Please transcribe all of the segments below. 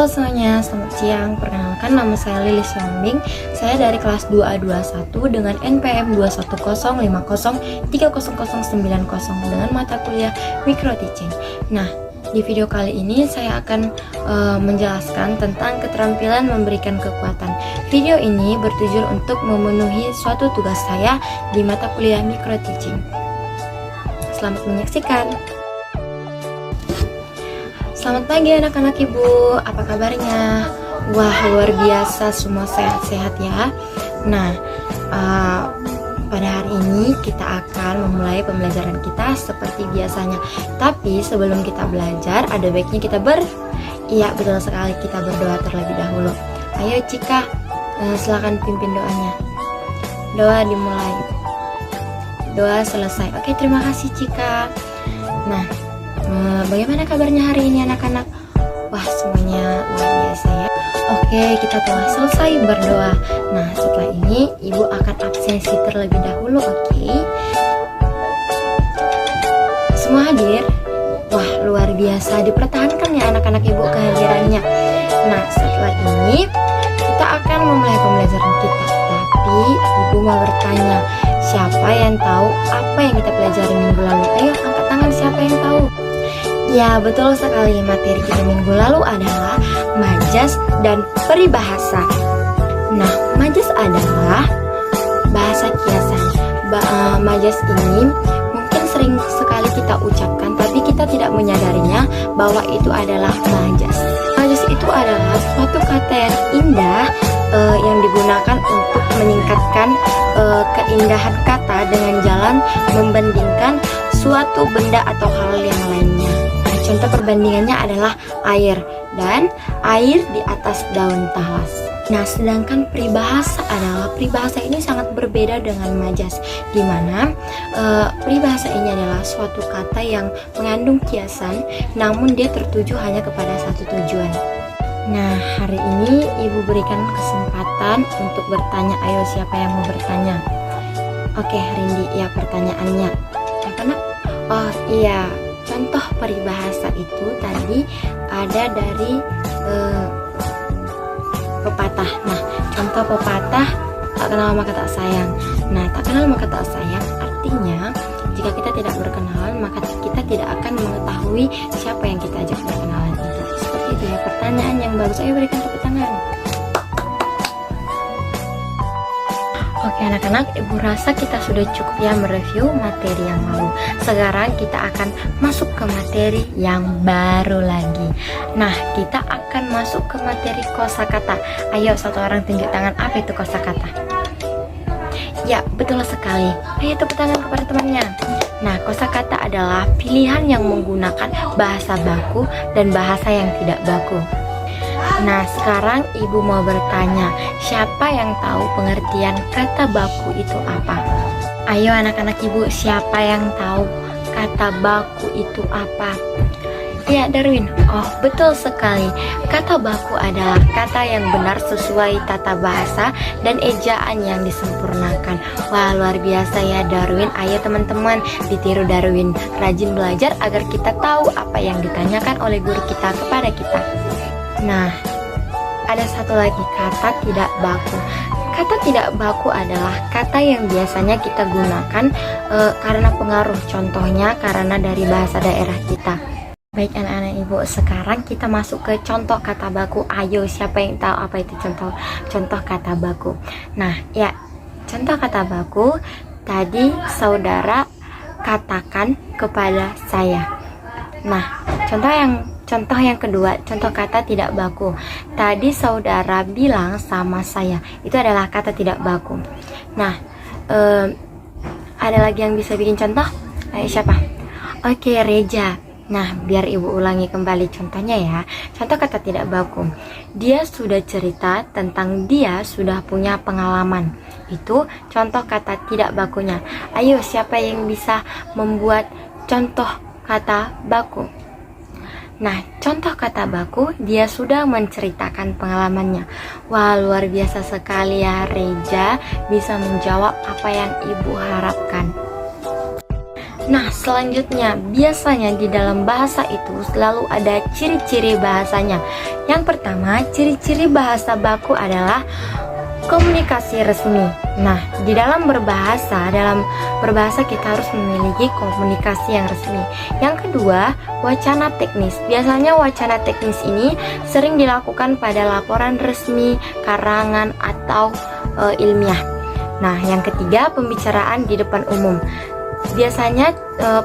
Halo semuanya, selamat siang. Perkenalkan, nama saya Lilis Yombing. Saya dari kelas 2A21 dengan NPM 210503090 dengan mata kuliah Micro Teaching. Nah, di video kali ini saya akan menjelaskan tentang keterampilan memberikan kekuatan. Video ini bertujuan untuk memenuhi suatu tugas saya di mata kuliah Micro Teaching. Selamat menyaksikan. Selamat pagi anak-anak ibu, apa kabarnya? Wah, luar biasa, semua sehat-sehat ya. Nah, pada hari ini kita akan memulai pembelajaran kita seperti biasanya. Tapi sebelum kita belajar, ada baiknya kita Iya, betul sekali, kita berdoa terlebih dahulu. Ayo Cika, silakan pimpin doanya. Doa dimulai. Doa selesai. Oke, terima kasih Cika. Nah, bagaimana kabarnya hari ini anak-anak? Wah, semuanya luar biasa ya. Oke, kita telah selesai berdoa. Nah, setelah ini ibu akan absensi terlebih dahulu, oke? Semua hadir? Wah, luar biasa, dipertahankan ya anak-anak ibu kehadirannya. Nah, setelah ini kita akan memulai pembelajaran kita. Tapi ibu mau bertanya, siapa yang tahu apa yang kita pelajari minggu lalu? Ayo angkat tangan, siapa yang tahu? Ya, betul sekali, materi kita minggu lalu adalah majas dan peribahasa. Nah, majas adalah bahasa kiasan. Majas ini mungkin sering sekali kita ucapkan, tapi kita tidak menyadarinya bahwa itu adalah majas. Majas itu adalah suatu kata yang indah yang digunakan untuk meningkatkan keindahan kata dengan jalan membandingkan suatu benda atau hal yang lainnya. Contoh perbandingannya adalah air dan air di atas daun talas. Nah, sedangkan peribahasa ini sangat berbeda dengan majas, di mana peribahasa ini adalah suatu kata yang mengandung kiasan, namun dia tertuju hanya kepada satu tujuan. Nah, hari ini ibu berikan kesempatan untuk bertanya. Ayo, siapa yang mau bertanya? Oke, Rindi, ya pertanyaannya apa nak? Oh iya, contoh peribahasa itu tadi ada dari pepatah. Nah, contoh pepatah, tak kenal maka tak sayang. Nah, tak kenal maka tak sayang artinya jika kita tidak berkenalan maka kita tidak akan mengetahui siapa yang kita ajak berkenalan itu. Seperti itu ya, pertanyaan yang bagus. Ayo berikan tepuk tangan. Oke anak-anak, ibu rasa kita sudah cukup ya mereview materi yang lalu. Sekarang kita akan masuk ke materi yang baru lagi. Nah, kita akan masuk ke materi kosakata. Ayo satu orang tunjuk tangan, apa itu kosakata? Ya, betul sekali. Ayo tepuk tangan kepada temannya. Nah, kosakata adalah pilihan yang menggunakan bahasa baku dan bahasa yang tidak baku. Nah, sekarang ibu mau bertanya, siapa yang tahu pengertian kata baku itu apa? Ayo anak-anak ibu, siapa yang tahu kata baku itu apa? Ya, Darwin. Oh, betul sekali. Kata baku adalah kata yang benar sesuai tata bahasa dan ejaan yang disempurnakan. Wah, luar biasa ya Darwin. Ayo teman-teman, ditiru Darwin. Rajin belajar agar kita tahu apa yang ditanyakan oleh guru kita kepada kita. Nah, ada satu lagi, kata tidak baku. Kata tidak baku adalah kata yang biasanya kita gunakan karena pengaruh, contohnya karena dari bahasa daerah kita. Baik anak-anak ibu, sekarang kita masuk ke contoh kata baku. Ayo, siapa yang tahu apa itu contoh kata baku? Nah, ya, contoh kata baku tadi saudara katakan kepada saya. Nah, contoh yang kedua, contoh kata tidak baku. Tadi saudara bilang sama saya. Itu adalah kata tidak baku. Nah, ada lagi yang bisa bikin contoh? Ayo, siapa? Oke, Reja. Nah, biar ibu ulangi kembali contohnya ya. Contoh kata tidak baku. Dia sudah cerita tentang dia sudah punya pengalaman. Itu contoh kata tidak bakunya. Ayo, siapa yang bisa membuat contoh kata baku? Nah, contoh kata baku, dia sudah menceritakan pengalamannya. Wah, luar biasa sekali ya, Reja bisa menjawab apa yang ibu harapkan. Nah, selanjutnya biasanya di dalam bahasa itu baku selalu ada ciri-ciri bahasanya. Yang pertama, ciri-ciri bahasa baku adalah komunikasi resmi. Nah, di dalam berbahasa kita harus memiliki komunikasi yang resmi. Yang kedua, wacana teknis. Biasanya wacana teknis ini sering dilakukan pada laporan resmi, karangan, atau ilmiah. Nah, yang ketiga, pembicaraan di depan umum. Biasanya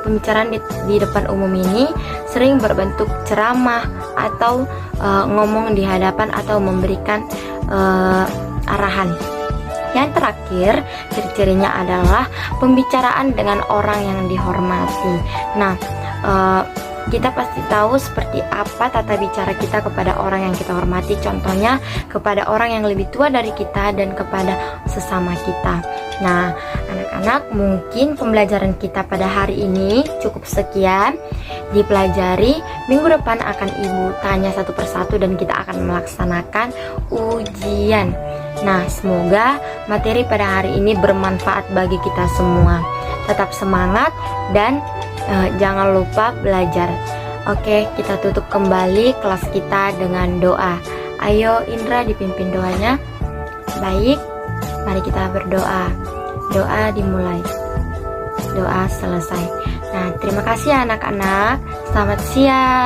pembicaraan di depan umum ini sering berbentuk ceramah atau ngomong di hadapan atau memberikan arahan. Yang terakhir, ciri-cirinya adalah pembicaraan dengan orang yang dihormati. Nah, kita pasti tahu seperti apa tata bicara kita kepada orang yang kita hormati. Contohnya kepada orang yang lebih tua dari kita dan kepada sesama kita. Nah, anak-anak, mungkin pembelajaran kita pada hari ini cukup sekian. Dipelajari, minggu depan akan Ibu tanya satu persatu dan kita akan melaksanakan ujian. Nah, semoga materi pada hari ini bermanfaat bagi kita semua. Tetap semangat dan jangan lupa belajar. Oke, kita tutup kembali kelas kita dengan doa. Ayo Indra, dipimpin doanya. Baik, mari kita berdoa. Doa dimulai, doa selesai. Nah, terima kasih anak-anak. Selamat siang.